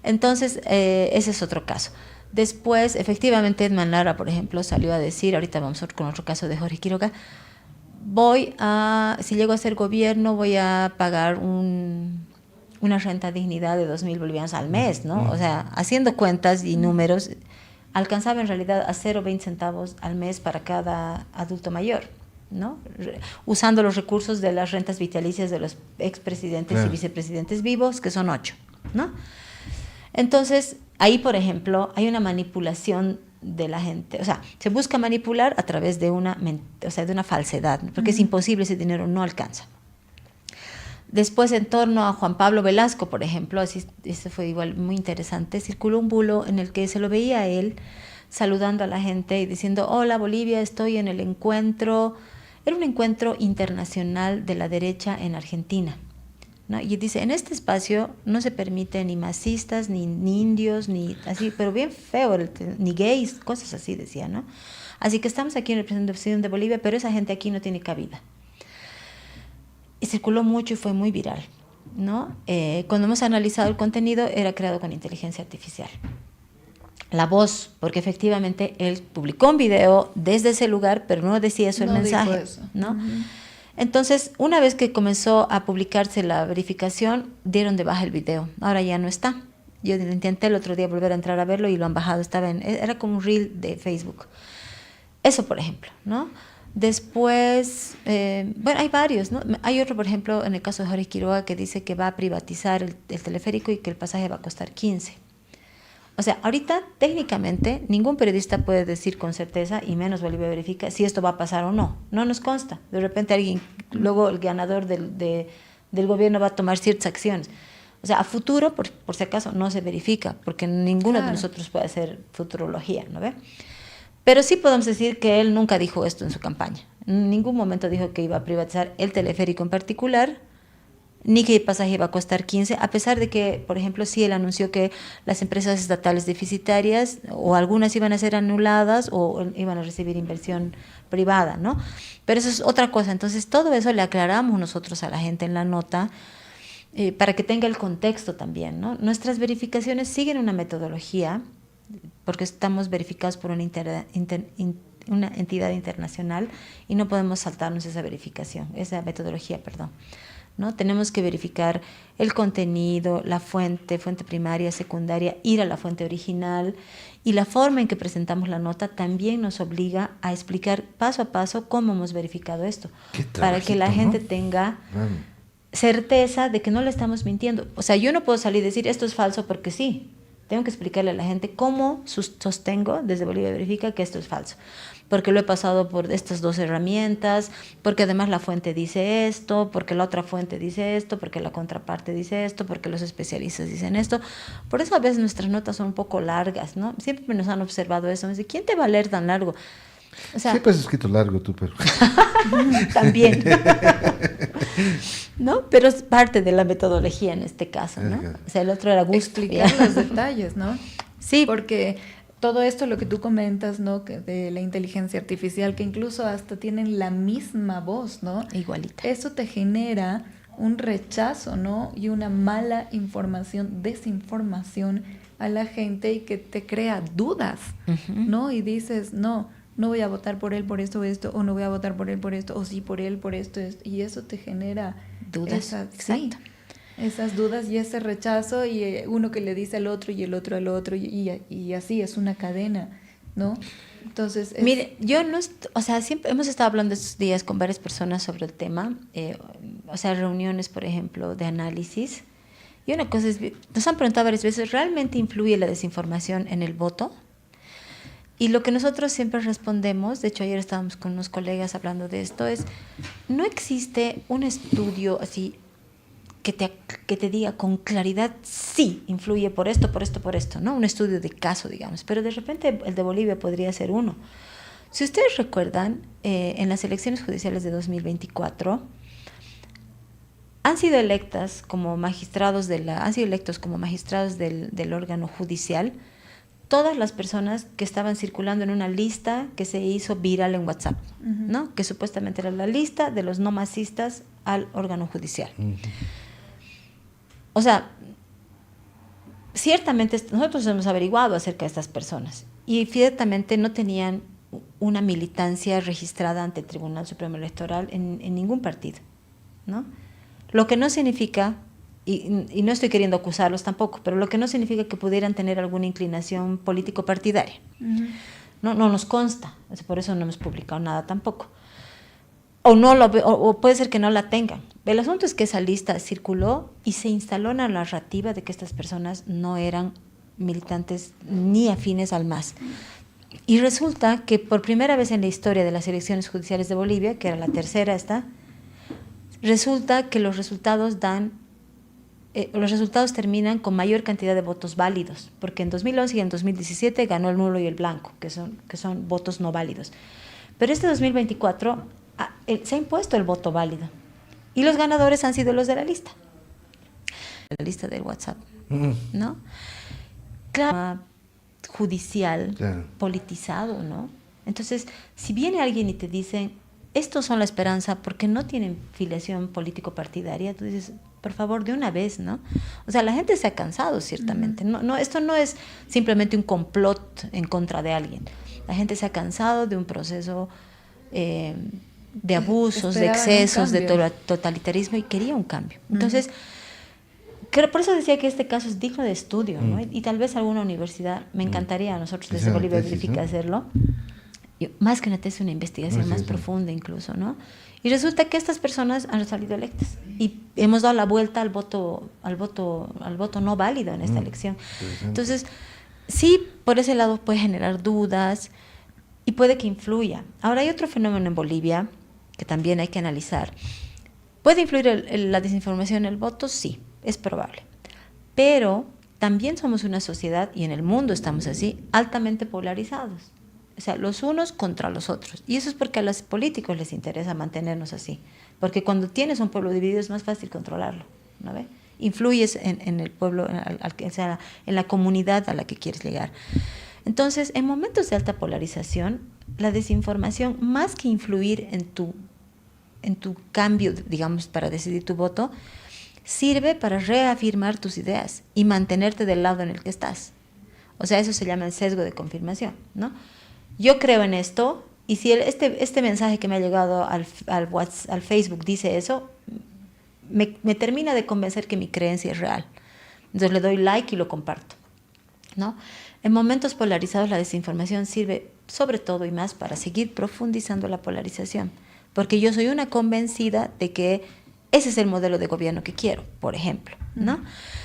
Entonces, ese es otro caso. Después, efectivamente, Edman Lara, por ejemplo, salió a decir, ahorita vamos con otro caso de Jorge Quiroga, si llego a ser gobierno, voy a pagar una renta dignidad de 2.000 bolivianos al mes, ¿no? O sea, haciendo cuentas y números, alcanzaba en realidad a 0,20 centavos al mes para cada adulto mayor, ¿no? Usando los recursos de las rentas vitalicias de los expresidentes y vicepresidentes vivos, que son 8, ¿no? Entonces, ahí, por ejemplo, hay una manipulación de la gente. O sea, se busca manipular a través de una falsedad, porque es imposible, ese dinero no alcanza. Después, en torno a Juan Pablo Velasco, por ejemplo, eso fue igual muy interesante, circuló un bulo en el que se lo veía a él saludando a la gente y diciendo, hola Bolivia, estoy en el encuentro, era un encuentro internacional de la derecha en Argentina, ¿no? Y dice, en este espacio no se permite ni masistas, ni indios, ni así, pero bien feo, ni gays, cosas así decía, ¿no? Así que estamos aquí en representación de Bolivia, pero esa gente aquí no tiene cabida. Y circuló mucho y fue muy viral, ¿no? Cuando hemos analizado el contenido, era creado con inteligencia artificial. La voz, porque efectivamente él publicó un video desde ese lugar, pero no decía eso el mensaje, dijo eso, ¿no? Entonces, una vez que comenzó a publicarse la verificación, dieron de baja el video. Ahora ya no está. Yo intenté el otro día volver a entrar a verlo y lo han bajado. Era como un reel de Facebook. Eso, por ejemplo, ¿no? Después, hay varios, ¿no? Hay otro, por ejemplo, en el caso de Jorge Quiroga, que dice que va a privatizar el teleférico y que el pasaje va a costar 15. O sea, ahorita, técnicamente, ningún periodista puede decir con certeza, y menos Bolivia Verifica, si esto va a pasar o no. No nos consta. De repente luego el ganador del gobierno va a tomar ciertas acciones. O sea, a futuro, por si acaso, no se verifica, porque ninguno de nosotros puede hacer futurología, ¿no ve? Pero sí podemos decir que él nunca dijo esto en su campaña. En ningún momento dijo que iba a privatizar el teleférico en particular, ni que el pasaje iba a costar 15, a pesar de que, por ejemplo, sí él anunció que las empresas estatales deficitarias o algunas iban a ser anuladas o iban a recibir inversión privada, ¿no? Pero eso es otra cosa. Entonces, todo eso le aclaramos nosotros a la gente en la nota para que tenga el contexto también, ¿no? Nuestras verificaciones siguen una metodología, porque estamos verificados por una entidad internacional y no podemos saltarnos esa verificación, esa metodología, perdón, ¿no? Tenemos que verificar el contenido, la fuente primaria, secundaria, ir a la fuente original, y la forma en que presentamos la nota también nos obliga a explicar paso a paso cómo hemos verificado esto, para que la gente tenga certeza de que no le estamos mintiendo. O sea, yo no puedo salir y decir esto es falso porque sí. Tengo que explicarle a la gente cómo sostengo desde Bolivia Verifica que esto es falso. Porque lo he pasado por estas 2 herramientas, porque además la fuente dice esto, porque la otra fuente dice esto, porque la contraparte dice esto, porque los especialistas dicen esto. Por eso a veces nuestras notas son un poco largas, ¿no? Siempre nos han observado eso. Me dicen, ¿quién te va a leer tan largo? O sea, siempre has escrito largo tú, pero... También. ¿No? Pero es parte de la metodología en este caso, ¿no? O sea, el otro era gusto. Explicar los detalles, ¿no? Sí. Porque todo esto, lo que tú comentas, ¿no? Que de la inteligencia artificial, que incluso hasta tienen la misma voz, ¿no? Igualita. Eso te genera un rechazo, ¿no? Y una mala información, desinformación a la gente, y que te crea dudas, ¿no? Y dices, no voy a votar por él por esto, o no voy a votar por él por esto, o sí por él por esto, y eso te genera dudas. Sí, esas dudas y ese rechazo, y uno que le dice al otro y el otro al otro, y así es una cadena, ¿no? Entonces, mire, yo no, o sea, siempre hemos estado hablando estos días con varias personas sobre el tema, o sea, reuniones, por ejemplo, de análisis, y una cosa es, nos han preguntado varias veces, ¿realmente influye la desinformación en el voto? Y lo que nosotros siempre respondemos, de hecho ayer estábamos con unos colegas hablando de esto, es, no existe un estudio así que te diga con claridad, sí, influye por esto, ¿no? Un estudio de caso, digamos, pero de repente el de Bolivia podría ser uno. Si ustedes recuerdan, en las elecciones judiciales de 2024, han sido electos como magistrados del órgano judicial todas las personas que estaban circulando en una lista que se hizo viral en WhatsApp, ¿no? Que supuestamente era la lista de los no masistas al órgano judicial. O sea, ciertamente nosotros hemos averiguado acerca de estas personas y ciertamente no tenían una militancia registrada ante el Tribunal Supremo Electoral en ningún partido, ¿no? Lo que no significa, y no estoy queriendo acusarlos tampoco, pero lo que no significa que pudieran tener alguna inclinación político-partidaria. No nos consta, por eso no hemos publicado nada tampoco. O puede ser que no la tengan. El asunto es que esa lista circuló y se instaló una narrativa de que estas personas no eran militantes ni afines al MAS. Y resulta que por primera vez en la historia de las elecciones judiciales de Bolivia, que era la tercera esta, resulta que los resultados terminan con mayor cantidad de votos válidos, porque en 2011 y en 2017 ganó el nulo y el blanco, que son votos no válidos. Pero este 2024 se ha impuesto el voto válido y los ganadores han sido los de la lista del WhatsApp, ¿no? Claro, judicial, claro, politizado, ¿no? Entonces, si viene alguien y te dicen, estos son la esperanza porque no tienen filiación político-partidaria, tú dices, por favor, de una vez, ¿no? O sea, la gente se ha cansado, ciertamente. Esto no es simplemente un complot en contra de alguien. La gente se ha cansado de un proceso de abusos, de excesos, de totalitarismo, y quería un cambio. Entonces, por eso decía que este caso es digno de estudio, ¿no? Y tal vez alguna universidad, me encantaría a nosotros desde Bolivia Verifica hacerlo, más que una tesis, una investigación más profunda incluso, ¿no? Y resulta que estas personas han salido electas y hemos dado la vuelta al voto no válido en esta elección. Entonces, sí, por ese lado puede generar dudas y puede que influya. Ahora hay otro fenómeno en Bolivia que también hay que analizar. ¿Puede influir la desinformación en el voto? Sí, es probable. Pero también somos una sociedad, y en el mundo estamos así, altamente polarizados, O sea, los unos contra los otros. Y eso es porque a los políticos les interesa mantenernos así. Porque cuando tienes un pueblo dividido es más fácil controlarlo, ¿no ve? Influyes en el pueblo, o sea, en la comunidad a la que quieres llegar. Entonces, en momentos de alta polarización, la desinformación, más que influir en tu cambio, digamos, para decidir tu voto, sirve para reafirmar tus ideas y mantenerte del lado en el que estás. O sea, eso se llama el sesgo de confirmación, ¿no? Yo creo en esto, y si este mensaje que me ha llegado al Facebook dice eso, me termina de convencer que mi creencia es real. Entonces le doy like y lo comparto, ¿no? En momentos polarizados la desinformación sirve sobre todo y más para seguir profundizando la polarización, porque yo soy una convencida de que ese es el modelo de gobierno que quiero, por ejemplo, ¿no?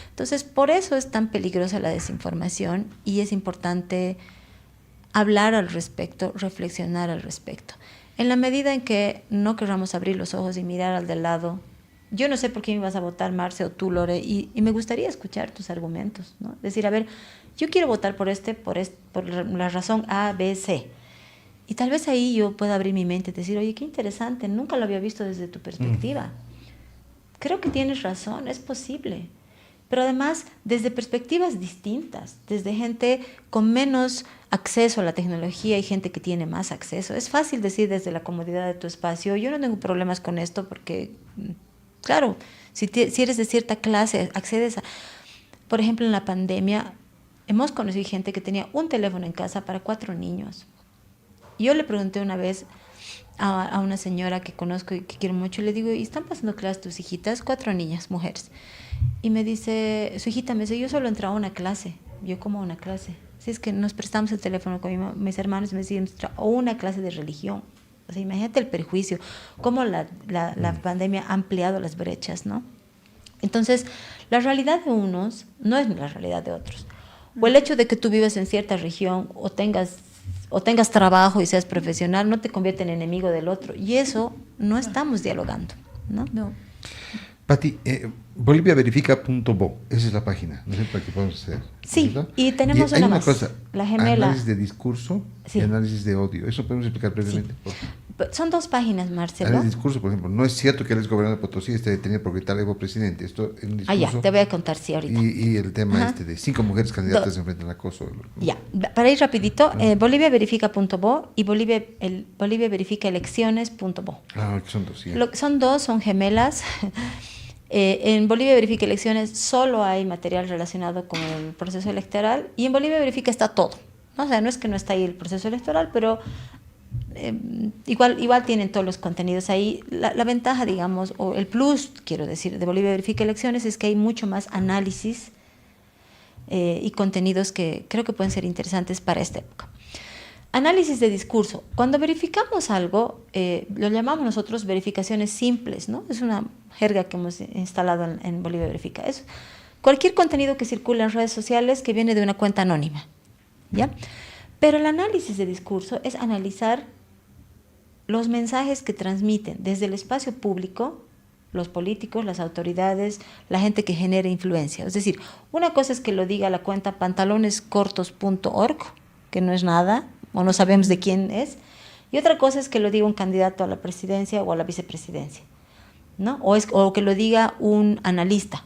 Entonces, por eso es tan peligrosa la desinformación y es importante hablar al respecto, reflexionar al respecto. En la medida en que no queramos abrir los ojos y mirar al de lado, yo no sé por quién vas a votar, Marce, o tú, Lore, y me gustaría escuchar tus argumentos, ¿no? Decir, a ver, yo quiero votar por la razón A, B, C. Y tal vez ahí yo pueda abrir mi mente y decir, oye, qué interesante, nunca lo había visto desde tu perspectiva. Creo que tienes razón, es posible. Pero además, desde perspectivas distintas, desde gente con menos acceso a la tecnología y gente que tiene más acceso. Es fácil decir desde la comodidad de tu espacio, yo no tengo problemas con esto porque, claro, si eres de cierta clase, accedes a... Por ejemplo, en la pandemia, hemos conocido gente que tenía un teléfono en casa para 4 niños. Yo le pregunté una vez a una señora que conozco y que quiero mucho, y le digo, ¿y están pasando clases tus hijitas? 4 niñas, mujeres. Y me dice, su hijita me dice, yo solo entraba a una clase. Yo, ¿cómo a una clase? Si es que nos prestamos el teléfono con mis hermanos y me decían, o una clase de religión. O sea, imagínate el perjuicio, cómo la pandemia ha ampliado las brechas, ¿no? Entonces, la realidad de unos no es la realidad de otros. O el hecho de que tú vivas en cierta región o tengas trabajo y seas profesional no te convierte en enemigo del otro. Y eso no estamos dialogando, ¿no? No. Pati, boliviaverifica.bo, esa es la página, ¿no sé para qué podemos hacer? Sí, ¿verdad? y tenemos hay una una más, cosa, la gemela. Análisis de discurso Sí. y análisis de odio. Eso podemos explicar brevemente. Sí. Son 2 páginas, Marcelo. Análisis de discurso, por ejemplo, no es cierto que él es gobernador de Potosí, está detenido porque tal Evo presidente. Esto en un discurso. Ya, te voy a contar, sí, ahorita. Y el tema de 5 mujeres candidatas se enfrentan al acoso. Ya, para ir rapidito, boliviaverifica.bo y Bolivia Verifica Elecciones.bo. Ah, que son 2, sí. Son gemelas. En Bolivia Verifica Elecciones solo hay material relacionado con el proceso electoral y en Bolivia Verifica está todo, ¿no? O sea, no es que no está ahí el proceso electoral, pero igual tienen todos los contenidos ahí. La ventaja, digamos, o el plus, quiero decir, de Bolivia Verifica Elecciones es que hay mucho más análisis y contenidos que creo que pueden ser interesantes para esta época. Análisis de discurso. Cuando verificamos algo, lo llamamos nosotros verificaciones simples, ¿no? Es una jerga que hemos instalado en Bolivia Verifica. Es cualquier contenido que circula en redes sociales que viene de una cuenta anónima, ¿ya? Pero el análisis de discurso es analizar los mensajes que transmiten desde el espacio público los políticos, las autoridades, la gente que genera influencia. Es decir, una cosa es que lo diga la cuenta pantalonescortos.org, que no es nada, o no sabemos de quién es, y otra cosa es que lo diga un candidato a la presidencia o a la vicepresidencia, ¿no? O que lo diga un analista,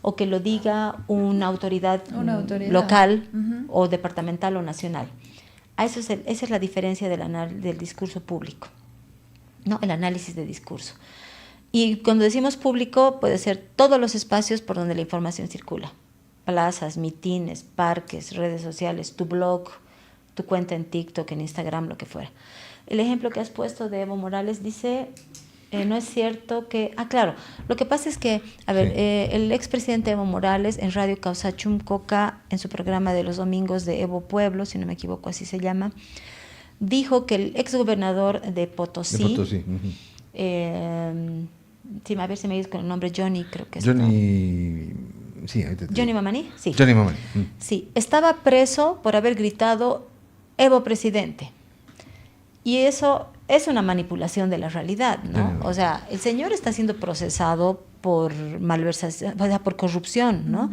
o que lo diga una autoridad local o departamental o nacional. Esa es la diferencia del discurso público, ¿no? El análisis de discurso. Y cuando decimos público, puede ser todos los espacios por donde la información circula. Plazas, mitines, parques, redes sociales, tu blog, tu cuenta en TikTok, en Instagram, lo que fuera. El ejemplo que has puesto de Evo Morales dice, no es cierto que... claro, lo que pasa es que, el expresidente Evo Morales en Radio Causachum Coca, en su programa de los domingos de Evo Pueblo, si no me equivoco así se llama, dijo que el exgobernador de Potosí, sí, a ver si me dices con el nombre, Johnny, creo que es. Johnny Mamani, sí. Johnny Mamani. Sí, estaba preso por haber gritado Evo presidente. Y eso es una manipulación de la realidad, ¿no? O sea, el señor está siendo procesado por malversación, o sea, por corrupción, ¿no?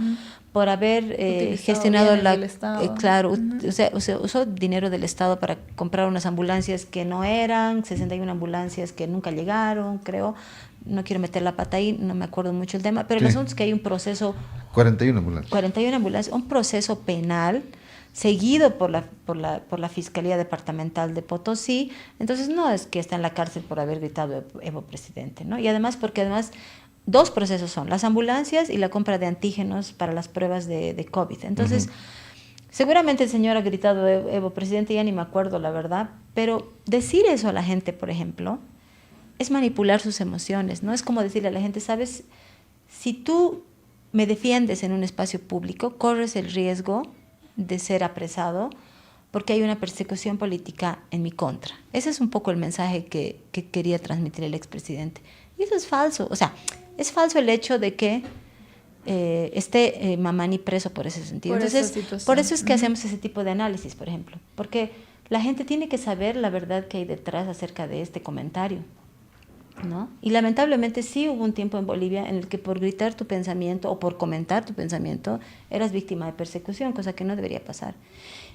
por haber Utilizado gestionado bienes del Estado. claro, o sea, usó dinero del Estado para comprar unas ambulancias que no eran, 61 ambulancias que nunca llegaron, creo. No quiero meter la pata ahí, no me acuerdo mucho el tema, pero el asunto es que hay un proceso 41 ambulancias. 41 ambulancias, un proceso penal seguido por la Fiscalía Departamental de Potosí. Entonces no es que está en la cárcel por haber gritado Evo presidente, ¿no? Y además porque además dos procesos son las ambulancias y la compra de antígenos para las pruebas de COVID. Entonces, seguramente el señor ha gritado Evo presidente, ya ni me acuerdo la verdad, pero decir eso a la gente, por ejemplo, es manipular sus emociones, ¿no? Es como decirle a la gente, ¿sabes? Si tú me defiendes en un espacio público, corres el riesgo de ser apresado porque hay una persecución política en mi contra. Ese es un poco el mensaje que quería transmitir el expresidente. Y eso es falso. O sea, es falso el hecho de que esté Mamani preso por ese sentido. Entonces, por eso es que hacemos ese tipo de análisis, por ejemplo. Porque la gente tiene que saber la verdad que hay detrás acerca de este comentario, ¿no? Y lamentablemente sí hubo un tiempo en Bolivia en el que por gritar tu pensamiento o por comentar tu pensamiento eras víctima de persecución, cosa que no debería pasar.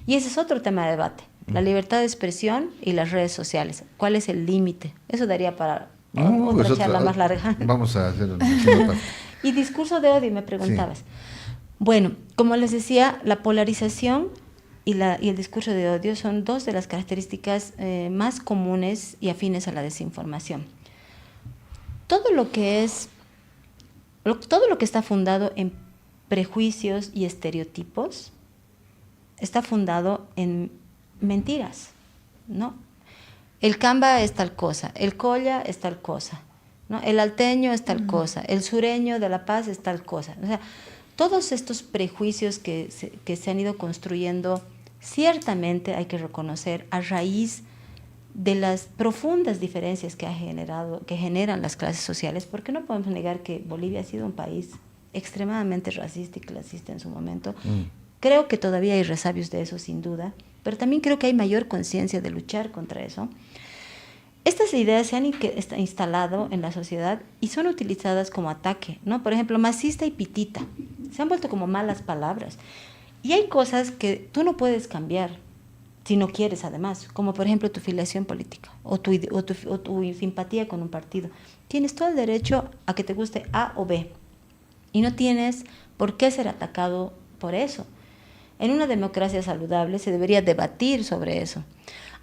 Y ese es otro tema de debate, la libertad de expresión y las redes sociales. ¿Cuál es el límite? Eso daría para otra charla más larga. Vamos a hacer una segunda parte. Y discurso de odio, me preguntabas. Sí. Bueno, como les decía, la polarización y el discurso de odio son dos de las características más comunes y afines a la desinformación. Todo lo que está fundado en prejuicios y estereotipos está fundado en mentiras, ¿no? El camba es tal cosa, el colla es tal cosa, ¿no? El alteño es tal cosa, el sureño de La Paz es tal cosa. O sea, todos estos prejuicios que se han ido construyendo, ciertamente hay que reconocer a raíz de las profundas diferencias que generan las clases sociales, porque no podemos negar que Bolivia ha sido un país extremadamente racista y clasista en su momento. Creo que todavía hay resabios de eso, sin duda, pero también creo que hay mayor conciencia de luchar contra eso. Estas ideas se han instalado en la sociedad y son utilizadas como ataque, ¿no? Por ejemplo, masista y pitita se han vuelto como malas palabras. Y hay cosas que tú no puedes cambiar si no quieres, además, como por ejemplo tu filiación política o tu simpatía con un partido. Tienes todo el derecho a que te guste A o B y no tienes por qué ser atacado por eso. En una democracia saludable se debería debatir sobre eso.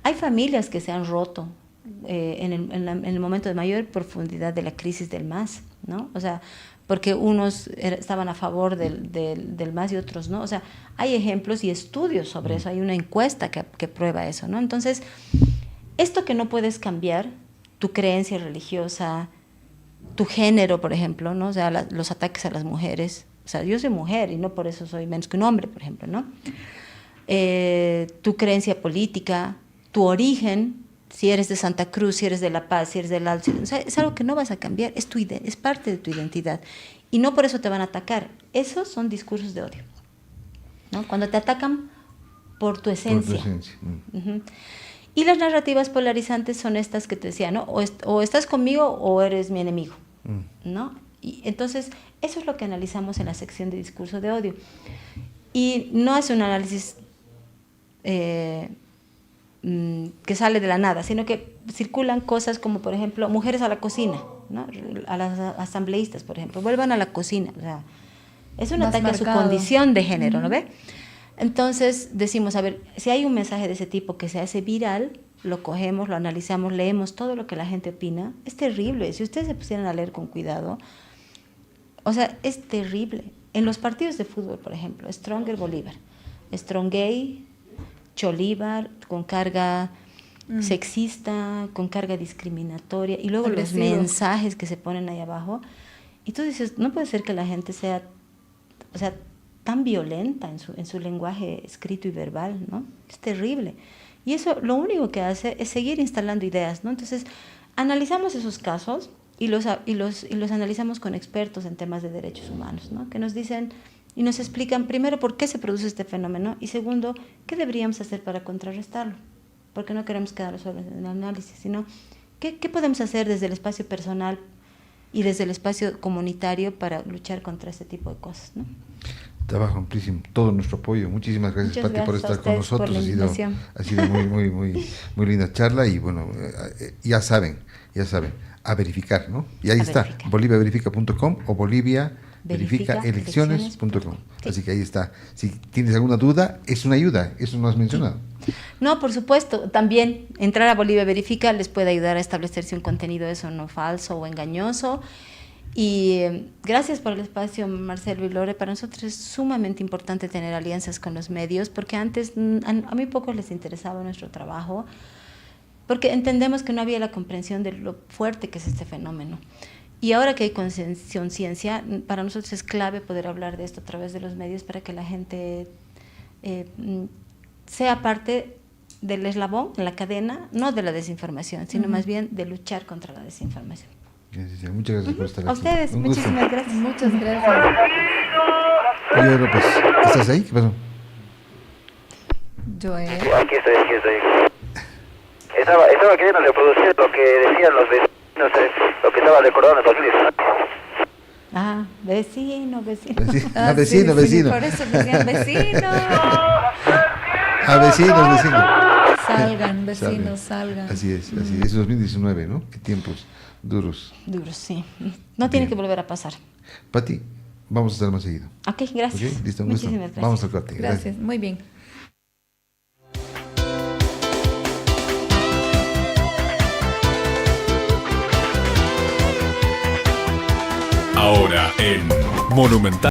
Hay familias que se han roto en el momento de mayor profundidad de la crisis del MAS, ¿no? O sea, porque unos estaban a favor del MAS y otros no. O sea, hay ejemplos y estudios sobre eso, hay una encuesta que prueba eso, ¿no? Entonces, esto que no puedes cambiar, tu creencia religiosa, tu género, por ejemplo, ¿no? O sea, los ataques a las mujeres. O sea, yo soy mujer y no por eso soy menos que un hombre, por ejemplo, ¿no? Tu creencia política, tu origen, si eres de Santa Cruz, si eres de La Paz, si eres del Alto, o sea, es algo que no vas a cambiar, es parte de tu identidad. Y no por eso te van a atacar. Esos son discursos de odio, ¿no? Cuando te atacan por tu esencia. Por tu esencia. Y las narrativas polarizantes son estas que te decía, ¿no? O estás conmigo o eres mi enemigo, ¿no? Y entonces, eso es lo que analizamos en la sección de discurso de odio. Y no es un análisis que sale de la nada, sino que circulan cosas como, por ejemplo, mujeres a la cocina, ¿no? A las asambleístas, por ejemplo, vuelvan a la cocina. O sea, es un ataque a su condición de género, ¿no ve? Entonces decimos, a ver, si hay un mensaje de ese tipo que se hace viral, lo cogemos, lo analizamos, leemos todo lo que la gente opina. Es terrible. Si ustedes se pusieran a leer con cuidado, o sea, es terrible. En los partidos de fútbol, por ejemplo, Stronger Bolívar, Strongay, Cholívar, con carga sexista, con carga discriminatoria, y luego agresivo. Los mensajes que se ponen ahí abajo. Y tú dices, no puede ser que la gente sea, o sea, tan violenta en su lenguaje escrito y verbal, ¿no? Es terrible. Y eso lo único que hace es seguir instalando ideas, ¿no? Entonces, analizamos esos casos y los analizamos con expertos en temas de derechos humanos, ¿no? Que nos dicen y nos explican, primero, por qué se produce este fenómeno y segundo, qué deberíamos hacer para contrarrestarlo. Porque no queremos quedarnos solo en el análisis, sino qué podemos hacer desde el espacio personal y desde el espacio comunitario para luchar contra este tipo de cosas, ¿no? Trabajo amplísimo, todo nuestro apoyo. Muchísimas gracias, Muchas Pati, por gracias a estar con ustedes por nosotros. la invitación. Ha sido muy linda charla y bueno, ya saben, a verificar, ¿no? Y ahí está, verificar. boliviaverifica.com o boliviaverificaelecciones.com. Sí. Así que ahí está. Si tienes alguna duda, es una ayuda, eso no has mencionado. No, por supuesto. También entrar a Bolivia Verifica les puede ayudar a establecer si un contenido es o no falso o engañoso. Y gracias por el espacio, Marcelo y Lore. Para nosotros es sumamente importante tener alianzas con los medios, porque antes a muy pocos les interesaba nuestro trabajo, porque entendemos que no había la comprensión de lo fuerte que es este fenómeno. Y ahora que hay conciencia, para nosotros es clave poder hablar de esto a través de los medios para que la gente sea parte del eslabón, la cadena, no de la desinformación, sino más bien de luchar contra la desinformación. Gracias, muchas gracias por estar A aquí. ustedes, Un gusto. muchísimas gracias. Muchas gracias. Oye, López, ¿estás ahí? ¿Qué pasó? Joel. Aquí estoy. Estaba queriendo reproducir lo que decían los vecinos, lo que estaba recordando en 2019. Ah, vecino. Ah, Vecino. Por eso decían vecinos. Vecinos. Salgan, vecinos, salgan. Así es. Es 2019, ¿no? Qué tiempos duros. Duro, sí. No tiene Bien. que volver a pasar. Pati, vamos a estar más seguido. Ok, gracias. ¿Ok? Listo, un gusto. Muchísimas gracias. Vamos al corte. Gracias, muy bien. Ahora en Monumental.